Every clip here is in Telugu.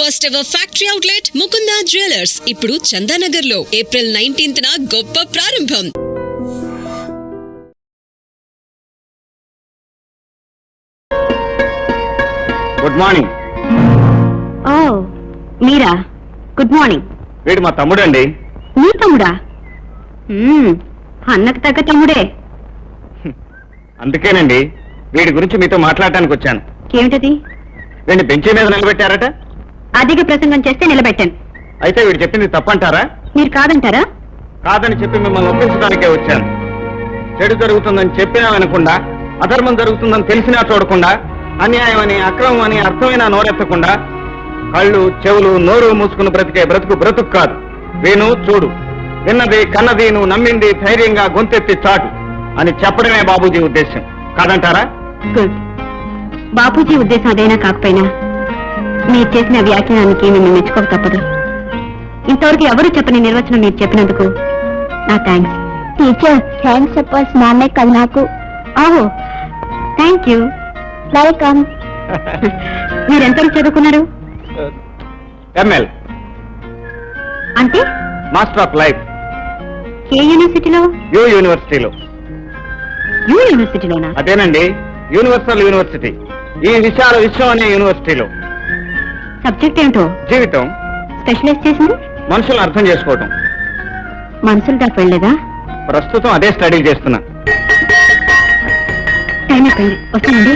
First ever factory outlet Mukunda jewellers ఇప్పుడు చందానగర్ లో ఏప్రిల్ 19న గొప్ప ప్రారంభం. Good morning. ఓ మీరా? Good morning. వీడు మా తమ్ముడండి. మీ తమ్ముడా? అన్నకు తగ్గ తమ్ముడే. అందుకేనండి వీడి గురించి మీతో మాట్లాడటానికి వచ్చాను. ఏమిటది? వీడిని బెంచీ మీద నిలబెట్టారట. అధిక ప్రసంగం చేస్తే నిలబెట్టాను. అయితే వీడు చెప్పింది తప్పంటారా? మీరు కాదంటారా? కాదని చెప్పి మిమ్మల్ని ఒప్పించడానికే వచ్చాను. చెడు జరుగుతుందని చెప్పినా వినకుండా, అధర్మం జరుగుతుందని తెలిసినా చూడకుండా, అన్యాయం అని అక్రమం అని అర్థమైనా నోరెత్తకుండా, కళ్ళు చెవులు నోరు మూసుకుని బ్రతికే బ్రతుకు కాదు. విను చూడు, విన్నది కన్నది నువ్వు నమ్మింది ధైర్యంగా గొంతెత్తి చాటు అని చెప్పడమే బాబూజీ ఉద్దేశం. కాదంటారా? గుడ్. బాపూజీ ఉద్దేశం అదైనా కాకపోయినా మీరు చేసిన వ్యాఖ్యానానికి మిమ్మల్ని మెచ్చుకోక తప్పదు. ఇంతవరకు ఎవరు చెప్పని నిర్వచనం మీరు చెప్పినందుకు నా థ్యాంక్స్. టీచర్, థ్యాంక్స్ చెప్పాల్సి మా అన్నయ్య కదా నాకు. ఓహో, థ్యాంక్ యూ. వెల్కమ్. మీరెంతవరకు చదువుకున్నారు? ఎంఎల్ అంటే మాస్టర్ ఆఫ్ లైఫ్. ఏ యూనివర్సిటీలో? యూ యూనివర్సిటీలో. యూ యూనివర్సిటీలోనా? అదేనండి, యూనివర్సల్ యూనివర్సిటీ. ఈ విశాల విశ్వం అనే యూనివర్సిటీలో. సబ్జెక్ట్ ఏంటో? జీవితం. స్పెషలైజ్ చేసింది మనుషులను అర్థం చేసుకోవటం. మనుషులు దాకా వెళ్ళలేదా? ప్రస్తుతం అదే స్టడీ చేస్తున్నా. టైం అయిపోయింది, వస్తానండి.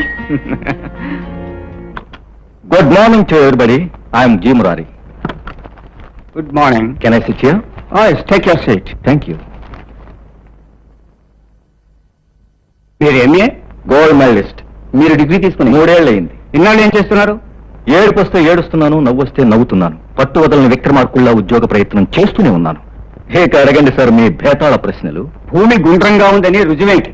Good morning to everybody. I'm G Murari. Good morning. Can I sit here? yes, take your seat. Thank you. మీరు ఎంఏ గోల్డ్ మెడలిస్ట్. మీరు డిగ్రీ తీసుకుని 3 ఏళ్ళు అయింది. ఇన్నాళ్ళు ఏం చేస్తున్నారు? ఏడుపు వస్తే ఏడుస్తున్నాను, నవ్వు వస్తే నవ్వుతున్నాను. పట్టు వదలని విక్రమార్కుల్లా ఉద్యోగ ప్రయత్నం చేస్తూనే ఉన్నాను. ఇక అడగండి సార్ మీ భేతాళ ప్రశ్నలు. భూమి గుండ్రంగా ఉందని రుజువేంటి?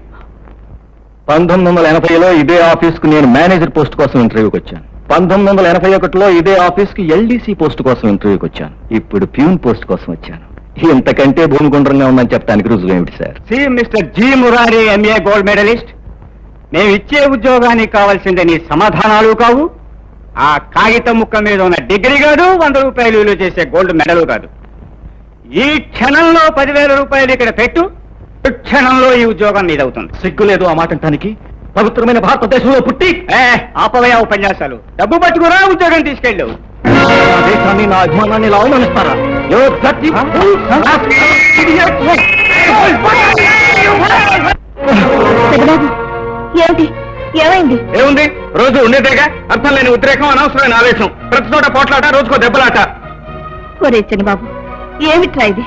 1980లో ఇదే ఆఫీస్కు నేను మేనేజర్ పోస్ట్ కోసం ఇంటర్వ్యూకి వచ్చాను. 1981లో ఇదే ఆఫీస్కి ఎల్డీసీ పోస్ట్ కోసం ఇంటర్వ్యూకి వచ్చాను. ఇప్పుడు ప్యూన్ పోస్ట్ కోసం వచ్చాను. ఇంతకంటే భూమి గుండ్రంగా ఉందని చెప్పడానికి రుజువు ఏమిటి sir? Mister G Murari, MA gold medalist. మేము ఇచ్చే ఉద్యోగానికి కావాల్సిందే నీ సమాధానాలు కావు, ఆ కాగితం ముక్క మీద ఉన్న డిగ్రీ కాదు, 100 రూపాయలు విలువ చేసే గోల్డ్ మెడల్ కాదు. ఈ క్షణంలో 10,000 రూపాయలు ఇక్కడ పెట్టు, క్షణంలో ఈ ఉద్యోగం నీదవుతుంది. సిగ్గులేదు ఆ మాట అంటానికి? పవిత్రమైన భారతదేశంలో పుట్టి ఆపవయ ఉపన్యాసాలు. డబ్బు పట్టుకురా, ఉద్యోగం తీసుకెళ్ళు. దేశాన్ని నా అభిమానాన్ని ఇలా అవమానిస్తారా? ఏమిటి? ఏమైంది? ఏముంది, రోజు ఉండేదేగా. అర్థం లేని ఉద్రేకం, అనవసరమైన ఆవేశం, ప్రతి చోట పోట్లాట, రోజుకో దెబ్బలాట. ఒరే చిన్నబాబు, ఏమిట్రా ఇది?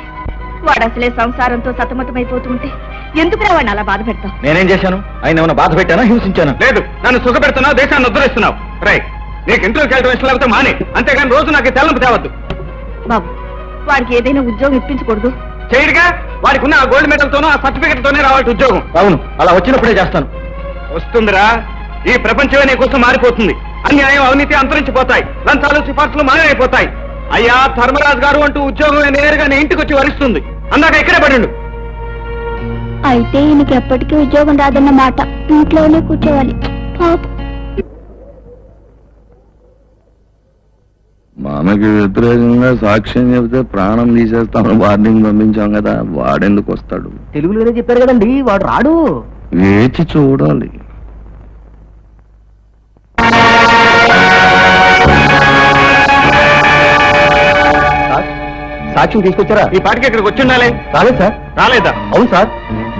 వాడు అసలే సంసారంతో సతమతమైపోతుంటే ఎందుకు వాడిని అలా బాధ పెడతావు? నేనేం చేశాను? ఆయన ఏమైనా బాధ పెట్టానా, హింసించాను? లేదు, నన్ను సుఖ పెడుతున్నావు, దేశాన్ని ఉద్ధరిస్తున్నావు. రైట్, నీకు ఇంటర్వ్యూకి వెళ్ళడం ఇష్టం లేకపోతే మానే, అంతేగాని రోజు నాకు తెల్లంపు తేవద్దు. బాబు, వాడికి ఏదైనా ఉద్యోగం ఇప్పించకూడదు? చేయడుగా. వాడికి ఉన్న ఆ గోల్డ్ మెడల్ తోనో ఆ సర్టిఫికెట్ తోనే రావాలి ఉద్యోగం. అవును, అలా వచ్చినప్పుడే చేస్తాను. వస్తుందిరా, ఈ ప్రపంచమే నీ కోసం మారిపోతుంది. అన్యాయం, అవినీతి అంతరించిపోతాయి, లంచాలు సిఫార్సులు మాయమైపోతాయి. అయ్యా ధర్మరాజు గారు అంటూ ఉద్యోగం నేరుగా నీ ఇంటికి వచ్చి వరిస్తుంది. అందాక ఇక్కడే పడిండు. అయితే ఈయనకి ఎప్పటికీ ఉద్యోగం రాదన్న మాట. ఇంట్లోనే కూర్చోవాలి. మనకి వ్యతిరేకంగా సాక్ష్యం చెబితే ప్రాణం తీసేస్తామని వార్నింగ్ పంపించాం కదా, వాడెందుకు వస్తాడు? తెలుగులోనే చెప్పారు కదండి, వాడు రాడు. వేచి చూడాలి. సాక్ష్యం తీసుకొచ్చారా? ఈ పాటికి ఇక్కడికి వచ్చి ఉండాలి. రాలేదు సార్. రాలేదా? అవును సార్,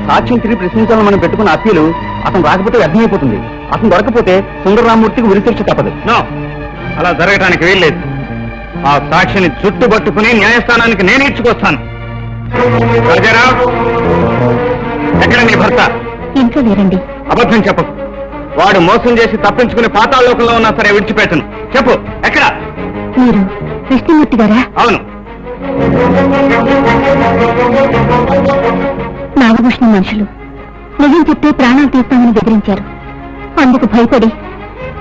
సాక్ష్యం తిరిగి ప్రశ్నించాలని మనం పెట్టుకున్న అప్పీలు అతను రాకపోతే వ్యర్థమైపోతుంది. అతను దొరకపోతే సుందరరామూర్తికి ఉరిశిక్ష తప్పదు. నో, అలా జరగటానికి వీల్లేదు. ఆ సాక్షిని చుట్టుపట్టుకుని న్యాయస్థానానికి నేను ఇచ్చుకొస్తాను. రాజారావు, ఎక్కడ నీ భర్త? ఇంట్లో లేరండి. అబద్ధం చెప్పకు. వాడు మోసం చేసి తప్పించుకుని పాతాళలోకంలో ఉన్నా సరే విడిచిపెట్టను. చెప్పు, ఎక్కడ? మీరు కృష్ణమూర్తి గారా? అవును. నాగభూషణ మనుషులు నిజం చెప్తే ప్రాణాలు తీస్తామని బెదిరించారు. అందుకు భయపడి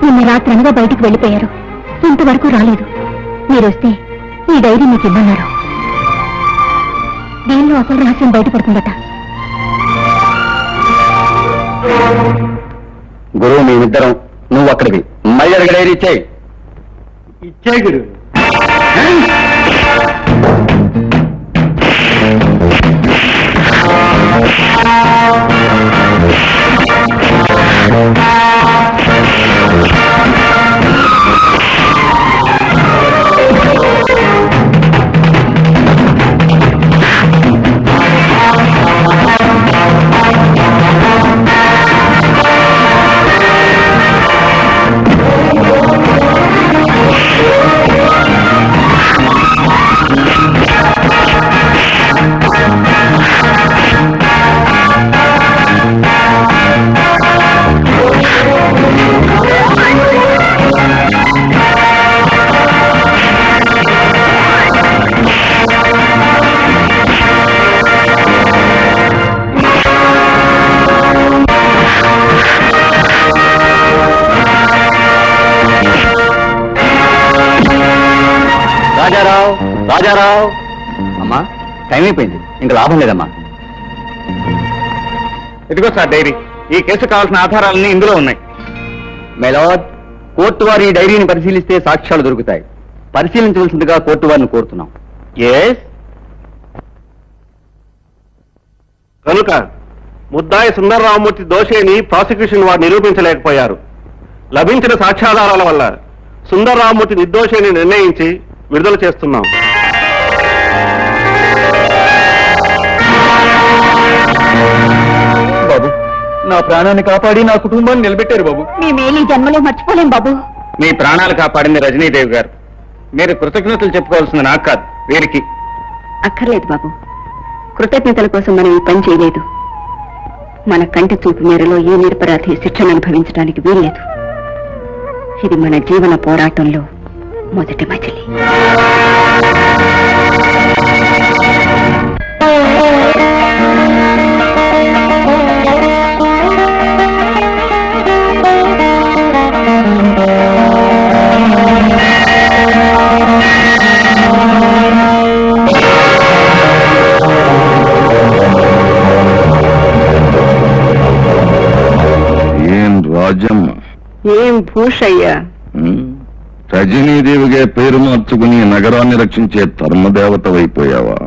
నిన్న రాత్రి అనగా బయటకు వెళ్ళిపోయారు. ఇంతవరకు రాలేదు. మీరొస్తే ఈ డైరీ మీకు ఇవ్వన్నారు. దీనిలో అసలు రహస్యం బయటపడుతుందట. గురువు మేమిద్దరం, నువ్వు అక్కడికి మళ్ళీ అడిగ డైరీ ఇచ్చేయి. ఇచ్చే గురు. రాజారావు రాజారావు అమ్మా టైం అయిపోయింది ఇంకా లాభం లేదమ్మా. ఇదిగో సార్ డైరీ. ఈ కేసు కావాల్సిన ఆధారాలన్నీ ఇందులో ఉన్నాయి. మెలాడ్, కోర్టు వారి ఈ డైరీని పరిశీలిస్తే సాక్ష్యాలు దొరుకుతాయి. పరిశీలించవలసిందిగా కోర్టు వారిని కోరుతున్నాం. కనుక ముద్దాయి సుందరరామమూర్తి దోషిని ప్రాసిక్యూషన్ వారు నిరూపించలేకపోయారు. లభించిన సాక్ష్యాధారాల వల్ల సుందరరామమూర్తి నిర్దోషిని నిర్ణయించి విడుదల చేస్తున్నాం. బాబు, నా ప్రాణాన్ని కాపాడి నా కుటుంబాన్ని నిలబెట్టారు బాబు. మీ మేలు ఈ జన్మలో మర్చిపోలేం బాబు. మీ ప్రాణాలు కాపాడింది రజనీదేవి గారు. మీరు కృతజ్ఞతలు చెప్పుకోవాల్సింది నాకు కాదు, వీరికి. అక్కర్లేదు బాబు, కృతజ్ఞతల కోసం మనం ఈ పని చేయలేదు. మన కంటి చూపు మేరలో ఏ నిరపరాధి శిక్షను అనుభవించడానికి వీల్లేదు. ఇది మన జీవన పోరాటంలో మొదటి మజిలీ. ఏం రాజమ్మ, ఏం భూషయ్యా, రజనీదేవిగా పేరు మార్చుకుని నగరాన్ని రక్షించే ధర్మదేవతవైపోయావా?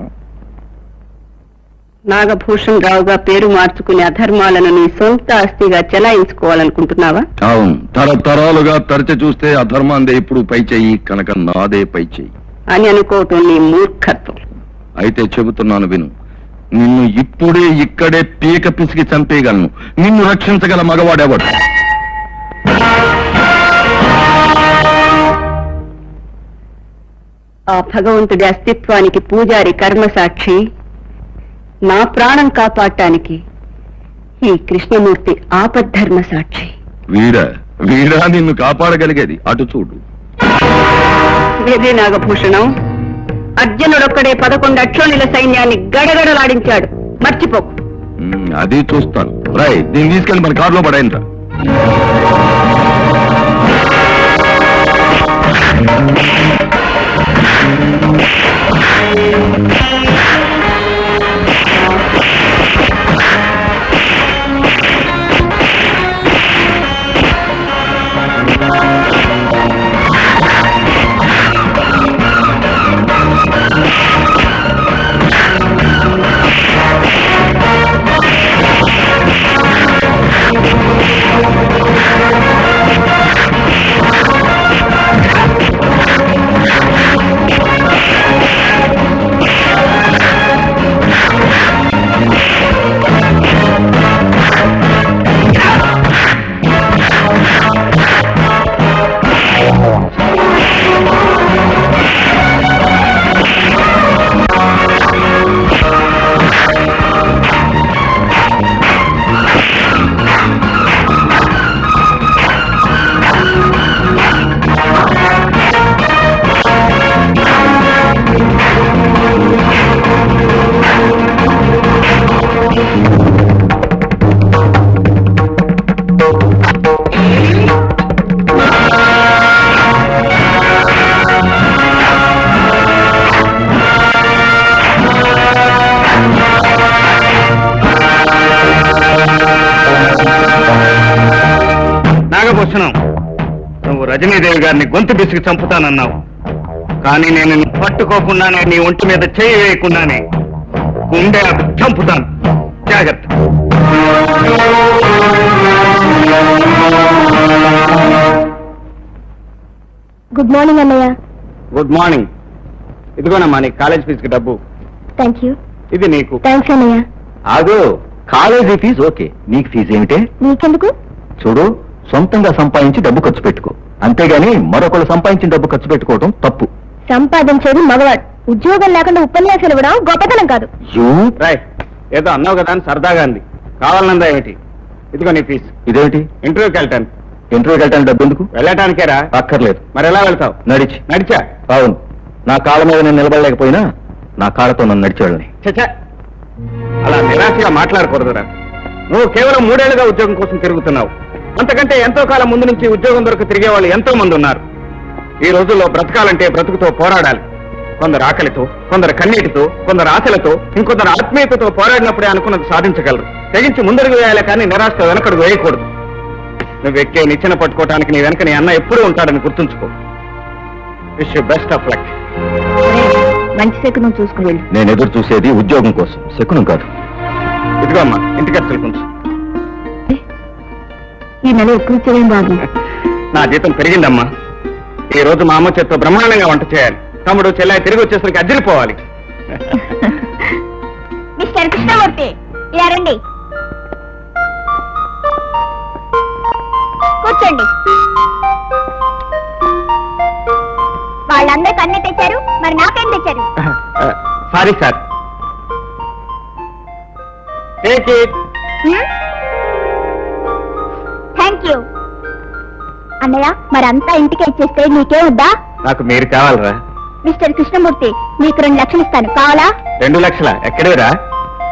నాగభూషణ్ రావుగా పేరు మార్చుకునే అధర్మాలను నీ సొంత ఆస్తిగా చెలాయించుకోవాలనుకుంటున్నావా? అవును, తరతరాలుగా తరచి చూస్తే అధర్మాందే ఇప్పుడు పై చెయ్యి, కనుక నాదే పై చెయ్యి అని అనుకోవటం నీ మూర్ఖత్వం. అయితే చెబుతున్నాను విను. నిన్ను ఇప్పుడే ఇక్కడే పీక పిసికి చంపేయగలను. నిన్ను రక్షించగల మగవాడెవడు? ఆ భగవంతుడి అస్తిత్వానికి పూజారి కర్మసాక్షి, నా ప్రాణం కాపాడటానికి ఈ కృష్ణమూర్తి ఆపద్ధర్మ సాక్షి. వీడా నిన్ను కాపాడగలిగేది? అటు చూడు. వేరే నాగభూషణం, అర్జునుడొక్కడే 11 అక్షోణుల సైన్యాన్ని గడగడలాడించాడు, మర్చిపోకు. అది చూస్తాను. రాయ్, దీన్ని తీసుకెళ్ళి మన కారులో పడాయంట. నాగభూషణం, నువ్వు రజనీదేవి గారిని గొంతు బిసికి చంపుతానన్నావు. కానీ నేను నిన్ను పట్టుకోకుండానే నీ ఒంటి మీద చేయి వేయకుండానే గుండె చంపుతాను. జాగ్రత్త. గుడ్ మార్నింగ్ అన్నయ్య. Good morning. ఇదిగోనమ్మా నీ కాలేజ్ ఫీజుకి డబ్బు. Thank you. ఇది నీకు. థ్యాంక్స్ అన్నయ్య. ఆగో, కాలేజీ ఫీజు ఓకే, నీకు ఫీజు ఏమిటే? నీకెందుకు? చూడు, సొంతంగా సంపాదించి డబ్బు ఖర్చు పెట్టుకో, అంతేగాని మరొకరు సంపాదించిన డబ్బు ఖర్చు పెట్టుకోవడం తప్పు. సంపాదించేది మగవాడు. ఉద్యోగం లేకుండా ఉపన్యాసాలు ఇవ్వడం గొప్పతనం కాదు. రాయ్, ఏదో అన్నావు కదా అని సరదాగా అంది. కావాలన్నదా ఏమిటి? ఇదిగో నీ ఫీజు. ఇదేమిటి? ఇంటర్వ్యూకి వెళ్తాను. ఇంటర్వ్యూకి వెళ్ళటానికి డబ్బు ఎందుకు? వెళ్ళటానికేరా? అక్కర్లేదు. మరి ఎలా వెళ్తావు? నడిచి. నడిచా? అవును, నా కాళ్ళ మీద నేను నిలబడలేకపోయినా నా కాళ్ళతో నన్ను నడిచి వెళ్ళని. చచ్చా, అలా నిరాశగా మాట్లాడకూడదురా. నువ్వు కేవలం 3 ఏళ్లుగా ఉద్యోగం కోసం తిరుగుతున్నావు. అంతకంటే ఎంతో కాలం ముందు నుంచి ఉద్యోగం దొరక తిరిగే వాళ్ళు ఎంతో మంది ఉన్నారు. ఈ రోజుల్లో బ్రతకాలంటే బ్రతుకుతో పోరాడాలి. కొందరు ఆకలితో, కొందరు కన్నీటితో, కొందరు ఆశలతో, ఇంకొందరు ఆత్మీయతతో పోరాడినప్పుడే అనుకున్నది సాధించగలరు. తెగించి ముందడుగు వేయాలి కానీ నిరాశతో వెనకడుగు వేయకూడదు. నువ్వు ఎక్కే నిచ్చెన పట్టుకోవడానికి నీ వెనక నీ అన్న ఎప్పుడూ ఉంటాడని గుర్తుంచుకో. Wish you best of luck. మంచి శకునం చూసుకుని వెళ్ళి. నేను ఎదురు చూసేది ఉద్యోగం కోసం, శకునం కాదు. ఇదిగో అమ్మా ఇంటి ఖర్చులు కొంచెం. ఈ నెల ఎక్కువ చేయడం బాబు. నా జీతం పెరిగిందమ్మా. ఈ రోజు మా అమ్మ చేత్తో బ్రహ్మాండంగా వంట చేయాలి. తమ్ముడు చెల్లె తిరిగి వచ్చేసరికి అదిరిపోవాలి. మిస్టర్ కృష్ణమూర్తి, ఇలా రండి. కూర్చోండి. వాళ్ళందరికి అన్ని తెచ్చారు, మరి నాకేం తెచ్చారు? Sorry sir. Take it. Thank you. అన్నయ్య, మరంతా ఇంటికి ఇచ్చేస్తే నీకే వద్దా? నాకు మీరు కావాలరా? మిస్టర్ కృష్ణమూర్తి, మీకు 2 లక్షలు ఇస్తాను, కావాలా? 2 లక్షల ఎక్కడేరా?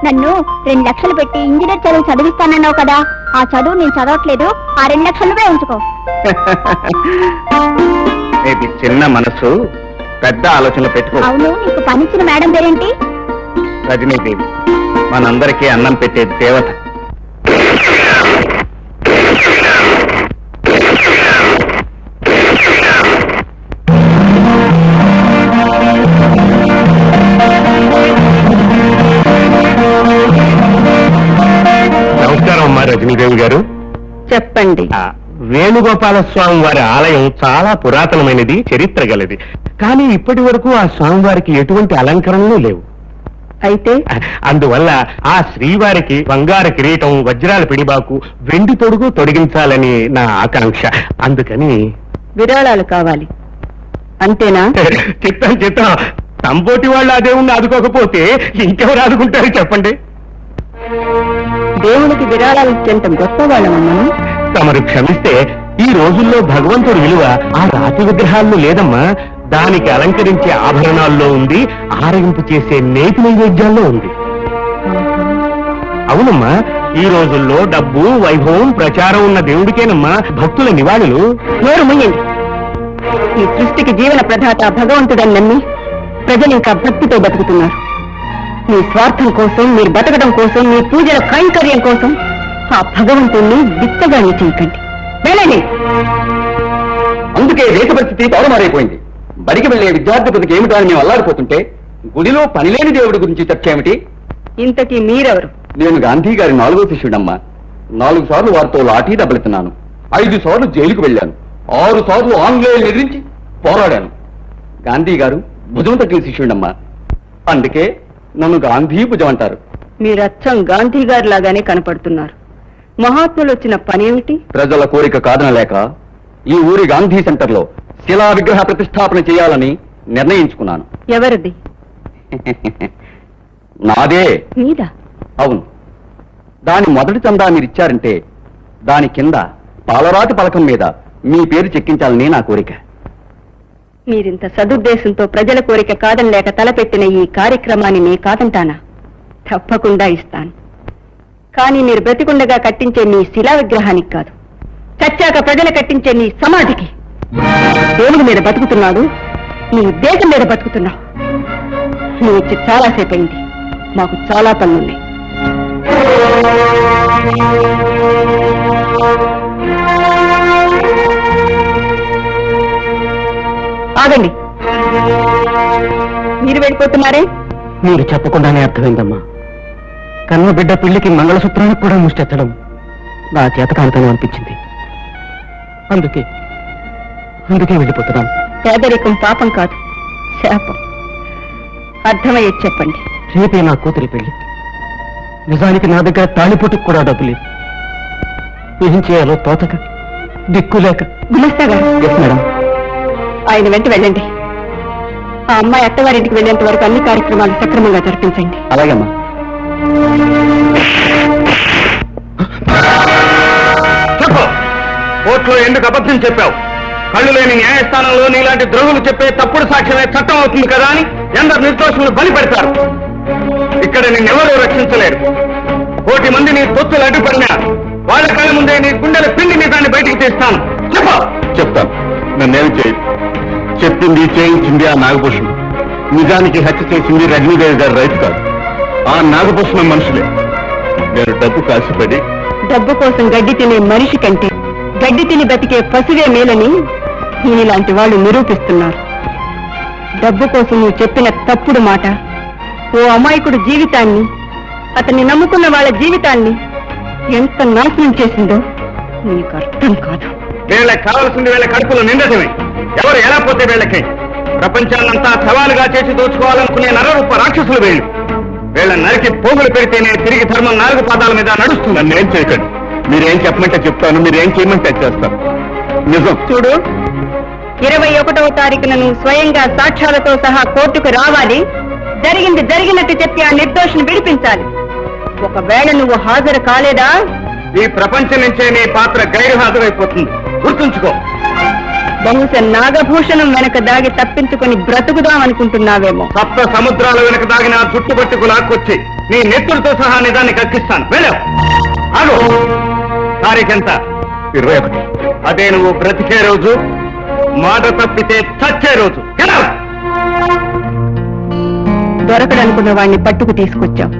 నన్ను 2 లక్షలు పెట్టి ఇంజనీర్ చదువు చదివిస్తానన్నావు కదా, ఆ చదువు నేను చదవట్లేదు. ఆ 2 లక్షలు ఉంచుకో. ఇది చిన్న మనసు, పెద్ద ఆలోచనలు పెట్టుకో. అవును, నీకు పనిచ్చిన మేడం పేరేంటి? రజనీదేవి, మనందరికీ అన్నం పెట్టే దేవత. నమస్కారం అమ్మా రజనీదేవి గారు. చెప్పండి. వేణుగోపాల స్వామి వారి ఆలయం చాలా పురాతనమైనది, చరిత్ర గలది. కానీ ఇప్పటి వరకు ఆ స్వామివారికి ఎటువంటి అలంకరణలు లేవు. అయితే అందువల్ల ఆ శ్రీవారికి బంగారు కిరీటం, వజ్రాల పిడిబాకు, వెండి తొడుగు తొడిగించాలని నా ఆకాంక్ష. అందుకని విరాళాలు కావాలి, అంతేనా? చిత్తం తంబోటి వాళ్ళు ఆ దేవుణ్ణి ఆదుకోకపోతే ఇంకెవరు ఆదుకుంటారు చెప్పండి. దేవునికి విరాళాలు ఇచ్చేంత గొప్ప వాళ్ళమన్నాను. తమరు క్షమిస్తే ఈ రోజుల్లో భగవంతుడి విలువ ఆ రాతి విగ్రహాల్లో లేదమ్మా, దానికి అలంకరించే ఆభరణాల్లో ఉంది, ఆరగింపు చేసే నేతి నైవేద్యాల్లో ఉంది. అవునమ్మా, ఈ రోజుల్లో డబ్బు, వైభవం, ప్రచారం ఉన్న దేవుడికేనమ్మా భక్తుల నివాళులు. నోరు ముయ్యండి. ఈ సృష్టికి జీవన ప్రదాత భగవంతుడని నమ్మి ప్రజలు ఇంకా భక్తితో బతుకుతున్నారు. మీ స్వార్థం కోసం, మీరు బతకడం కోసం, మీ పూజల కైంకర్యం కోసం ఆ భగవంతుణ్ణి విత్తగాని చేయకండి. వెళ్ళండి. అందుకే దేశ పరిస్థితి తారుమారైపోయింది. బడికి వెళ్లే విద్యార్థి బతికి ఏమిటో అని మేము అల్లాడిపోతుంటే గుడిలో పనిలేని దేవుడి గురించి చర్చ ఏమిటి? ఇంతకీ మీరెవరు? నేను గాంధీ గారి 4వ శిష్యుడమ్మా. 4 సార్లు వారితో లాఠీ దెబ్బలుతున్నాను. 5 సార్లు జైలుకు వెళ్ళాను. 6 సార్లు ఆంగ్లేయులు ఎదిరించి పోరాడాను. గాంధీ గారు భుజం తగ్గిన శిష్యుడమ్మా. అందుకే నన్ను గాంధీ భుజం అంటారు. మీరచ్చం గాంధీ గారి లాగానే కనపడుతున్నారు. మహాత్ములు వచ్చిన పనేమిటి? ప్రజల కోరిక కాదనలేక ఈ ఊరి గాంధీ సెంటర్ లో శిలా విగ్రహ ప్రతిష్టాపన చేయాలని నిర్ణయించుకున్నాను. ఎవరిది? నాదే. మీదా? అవును. దాని మొదటి చందా మీరిచ్చారంటే దాని కింద పాలరాతి పలకం మీద మీ పేరు చెక్కించాలని నా కోరిక. మీరింత సదుద్దేశంతో ప్రజల కోరిక కాదనలేక తలపెట్టిన ఈ కార్యక్రమాన్ని నే కాదంటానా? తప్పకుండా ఇస్తాను. కానీ మీరు బ్రతికుండగా కట్టించే మీ శిలా విగ్రహానికి కాదు, చచ్చాక ప్రజలు కట్టించే నీ సమాధికి. దేవుడి మీద బతుకుతున్నాడు, నీ దేశం మీద బతుకుతున్నావు. నువ్వు వచ్చి చాలాసేపు అయింది, మాకు చాలా పనులున్నాయి. ఆగండి. మీరు వెళ్ళిపోతున్నారే? మీరు చెప్పకుండానే అర్థమైందమ్మా. కన్న బిడ్డ పెళ్లికి మంగళసూత్రానికి కూడా ముష్టెత్తడం నా చేత కానితనం అనిపించింది. అందుకే వెళ్ళిపోతున్నాను. పేదరికం పాపం కాదు, శాపం. అర్థమయ్యేది చెప్పండి. రేపే నా కూతురి పెళ్లి. నిజానికి నా దగ్గర తాళిపోటుకు కూడా డబ్బు లేదు. ఏం చేయాలో తోచక, దిక్కులేక. గుమస్తా గారు, ఎస్ మేడం. ఆయన వెంట వెళ్ళండి. ఆ అమ్మాయి అత్తవారింటికి వెళ్ళేంత వరకు అన్ని కార్యక్రమాలు సక్రమంగా జరిపించండి. అలాగమ్మా. చెప్పు, కోర్టులో ఎందుకు అబద్ధం చెప్పావు? కళ్ళు లేని న్యాయస్థానంలో నీలాంటి ద్రోహులు చెప్పే తప్పుడు సాక్ష్యమే చట్టం అవుతుంది కదా అని ఎందరు నిర్దోషులను బలి పెడతారు. ఇక్కడ నిన్నెవరూ రక్షించలేరు. 1,000 మంది నీ తొత్తులు అడ్డుపడినా వాళ్ళ కళ్ళ ముందే నీ గుండెల పిండి నీ దాన్ని బయటికి తీస్తాను. చెప్పు. చెప్తాను. నన్నేం చేయి. చెప్పింది చేయించింది ఆ నాగభూషణం. నిజానికి హత్య చేసింది రజనీదేవి గారి రైతు కాదు, ఆ నాగభూషణం మనుషులే. నేను డబ్బు కాసిపడి డబ్బు కోసం గడ్డి తినే మనిషి కంటే గడ్డి తిని బతికే పశువే మేలని ఇలాంటి వాళ్ళు నిరూపిస్తున్నారు. డబ్బు కోసం నువ్వు చెప్పిన తప్పుడు మాట ఓ అమాయకుడు జీవితాన్ని, అతన్ని నమ్ముకున్న వాళ్ళ జీవితాన్ని ఎంత నాశనం చేసిందో నీకు అర్థం కాదు. వీళ్ళకి కావాల్సింది వీళ్ళ కడుపులో నిండటమే. ఎవరు ఎలా పోతే వీళ్ళకి ప్రపంచాన్నంతా సవాలుగా చేసి దోచుకోవాలనుకునే నరరూప రాక్షసులు వీళ్ళు. వీళ్ళ నరికి పోగులు పెడితేనే తిరిగి ధర్మం 4 పాదాల మీద నడుస్తుంది. నన్నేం చేయకండి. మీరేం చెప్పమంటే చెప్తాను, మీరేం చేయమంటే చేస్తాను. నిజం. చూడు, 21వ తారీఖున నువ్వు స్వయంగా సాక్ష్యాలతో సహా కోర్టుకు రావాలి. జరిగింది జరిగినట్టు చెప్పి ఆ నిర్దోషిని విడిపించాలి. ఒకవేళ నువ్వు హాజరు కాలేదా, ఈ ప్రపంచం నుంచే నీ పాత్ర గైరు హాజరైపోతుంది. గుర్తుంచుకో. బహుశా నాగభూషణం వెనక దాగి తప్పించుకొని బ్రతుకుదామనుకుంటున్నావేమో. 7 సముద్రాల వెనక దాగిన చుట్టుపట్టుకు లాక్కొచ్చి నీ నెత్తులతో సహా నిదాన్ని కక్కిస్తాను. వెళ్ళావు. ఆగు. తారీఖెంత? 21. అదే నువ్వు బ్రతికే రోజు, మాట తప్పితే చచ్చే రోజు. వెళ్ళావు. దొరకడనుకున్న వాడిని పట్టుకు తీసుకొచ్చావు.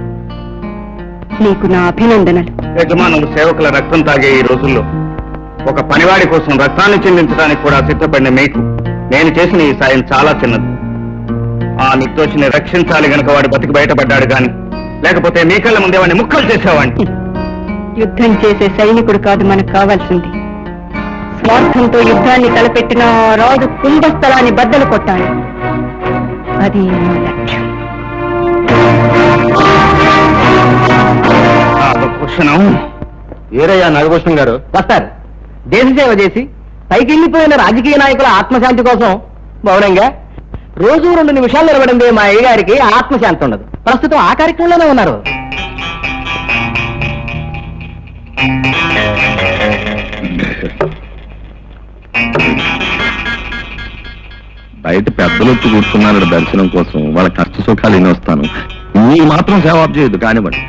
నీకు నా అభినందనలు. యజమానులు సేవకుల రక్తం తాగే ఈ రోజుల్లో ఒక పనివాడి కోసం రక్తాన్ని చెందించడానికి కూడా సిద్ధపడిన మీకు నేను చేసిన ఈ సాయం చాలా చిన్నది. ఆ నిర్దోషిని రక్షించాలి గనక వాడు బతికి బయటపడ్డాడు గాని, లేకపోతే మీ కళ్ళ ముందే వాడిని ముక్కలు చేసేవాడిని. యుద్ధం చేసే సైనికుడు కాదు మనకు కావాల్సింది. స్వార్థంతో యుద్ధాన్ని తలపెట్టిన ఆ రాజు కుంభస్థలాన్ని బద్దలు కొట్టాలి. అది నా లక్ష్యం. నాగభూషణం. ఏరయ్యా నాగభూషణం గారు వస్తారు. దేశ సేవ చేసి పైకి వెళ్ళిపోయిన రాజకీయ నాయకుల ఆత్మశాంతి కోసం మౌనంగా రోజు 2 నిమిషాలు నిలబడింది మా అయ్య గారికి ఆత్మశాంతి ఉండదు. ప్రస్తుతం ఆ కార్యక్రమంలోనే ఉన్నారు. బయట పెద్దలు వచ్చి కూర్చున్నారు దర్శనం కోసం. వాళ్ళ కష్ట సుఖాలు ఎన్ని వస్తాను. మీరు మాత్రం సేవ చేయదు కానివ్వండి.